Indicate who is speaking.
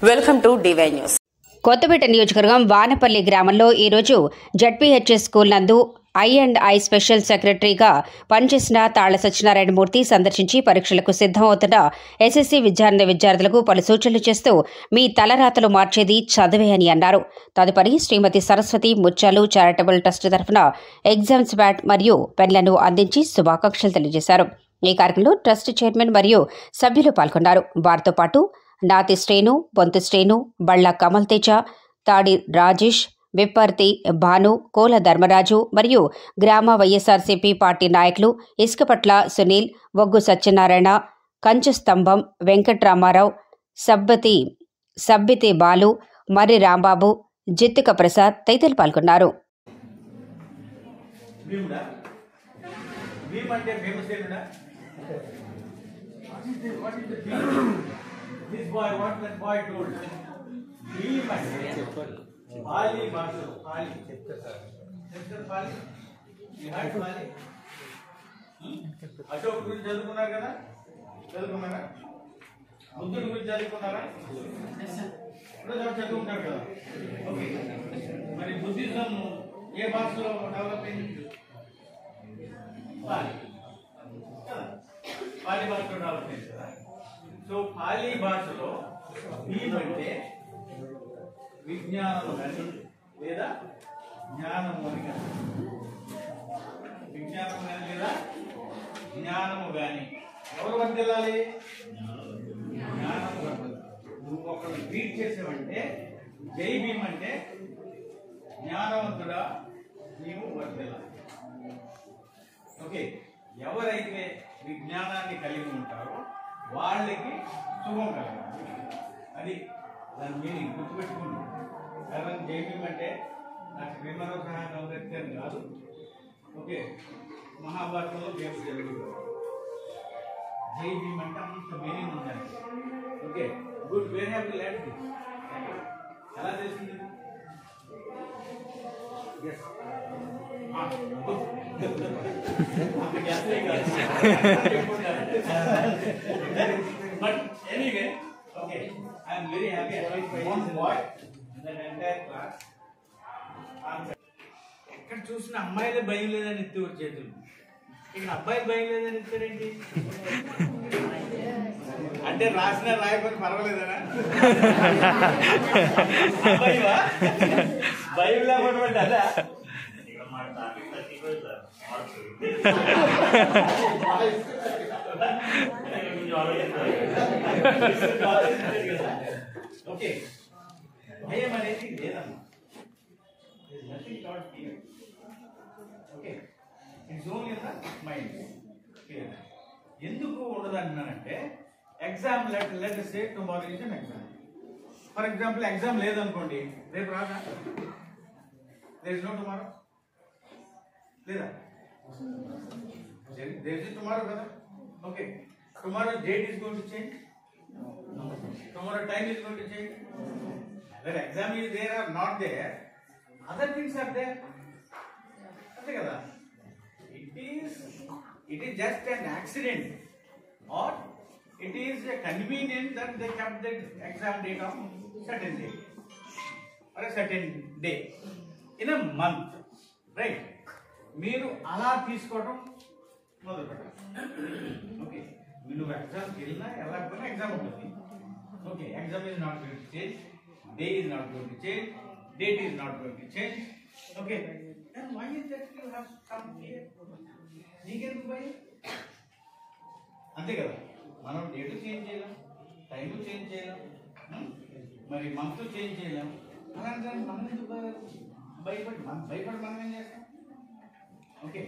Speaker 1: Welcome to DY news.
Speaker 2: Kothapeta నియోజకవర్గం వానపల్లి గ్రామంలో ఈరోజు జడ్పీహెచ్ఎస్ స్కూల్ నందు ఐ స్పెషల్ సెక్రటరీగా పనిచేసిన తాళ్ల సత్యనారాయణమూర్తి సందర్శించి పరీక్షలకు సిద్దమవుతున్న ఎస్ఎస్సీ విద్యార్థులకు పలు సూచనలు చేస్తూ మీ తలరాతలు మార్చేది చదివే అని అన్నారు. తదుపరి శ్రీమతి సరస్వతి ముత్యాలు చారిటబుల్ ట్రస్ట్ తరఫున ఎగ్జామ్స్ బ్యాట్ మరియు పెన్లను అందించి శుభాకాంక్షలు తెలియజేశారు. ఈ కార్యక్రమంలో ట్రస్ట్ చైర్మన్ మరియు సభ్యులు పాల్గొన్నారు. వారితో పాటు నాతి శ్రేణు, బొంతు శ్రేణు, బళ్ళ కమల్ తేజ, తాడి రాజేష్, విప్పర్తి భాను, కోల ధర్మరాజు మరియు గ్రామ వైఎస్ఆర్సీపీ పార్టీ నాయకులు ఇసుకపట్ల సునీల్, వగ్గు సత్యనారాయణ, కంచు స్తంభం వెంకట్రామారావు, సబ్బితి బాలు, మర్రి రాంబాబు, జిత్తిక ప్రసాద్ తదితరులు పాల్గొన్నారు.
Speaker 3: This boy, what that boy told? Beam అంటే పాలి భాష పాలి చెప్తారు పాలి. You heard పాలి? అశోక్ గురించి చదువుకున్నారు కదా, చదువుకున్నారా? బుద్ధుడి గురించి చదువుకున్నారా? చదువుకుంటారు కదా. ఓకే, మరి బుద్ధిజం ఏ భాషలో డెవలప్ అయింది? పాలి పాలి భాషలో డెవలప్ అయింది కదా. సో పాలి భాషలో భీమ్ అంటే విజ్ఞానము కానీ లేదా జ్ఞానము అని కానీ, విజ్ఞానము కానీ లేదా జ్ఞానము కానీ ఎవరు వర్దిల్లాలి? జ్ఞానము వర్దిల్లాలి. నువ్వు ఒకరిని ట్రీట్ చేసావంటే జై భీమ్ అంటే జ్ఞానవంతుడా నీవు వర్దిల్లాలి. ఓకే, ఎవరైతే విజ్ఞానాన్ని కలిగి ఉంటారో వాళ్ళకి శుభం కలగాలి. అది దాని మీనింగ్ గుర్తుపెట్టుకోండి. కేవలం జై భీమ్ అంటే నాకు విమర్శ సహాయం కాదు. ఓకే, మహాభారతంలో దేవుడు జరుగుతుంది. జై భీమ్ అంటే అంత మీనింగ్ ఉండాలి. Okay, good, very happy land. ఎలా చేసింది? But anyway, okay, I am very happy. One boy in the entire class. ఎక్కడ చూసిన అమ్మాయిలే భయం లేదని ఎత్తి చేతులు, ఇక్కడ అబ్బాయి భయం లేదని ఎత్తారేంటి? అంటే రాసిన రాయకొని పర్వాలేదనా? అబ్బాయివా భయం లేకపోతే అదా? ఓకే, భయం అనేది లేదమ్మా. It's only in the mind. ఎందుకు ఉండదు అంటున్నానంటే, exam let say tomorrow is an exam. For example exam లేదనుకోండి, రేపు రాదా? దేర్ ఇస్ నో టుమారో లేదా? దేర్ ఇస్ టుమారో కదా. Okay, tomorrow date is going to change, tomorrow time is going to change. Whether exam is there or not there, other things are there. Ante kada, it is just an accident, or it is a convenience that they kept the exam date on certain day or a certain day in a month, right? మీరు అలా తీసుకోవడం మొదలు పెట్టాలి. Okay, నువ్వు ఎగ్జామ్కి వెళ్ళినా వెళ్ళకపోయినా exam ఉంటుంది. Okay, exam is not going to change, day is not going to change, date is not going to change. Okay, then why is that you have come here? నీకెందుకు భయం? అంతే కదా, మనం డేట్ చేంజ్ చేయలేం, time change చేయలేం, మరి month change చేయలేం. అలాంటి మనం ఎందుకు భయపడి మనం ఏం చేస్తాం? ఓకే.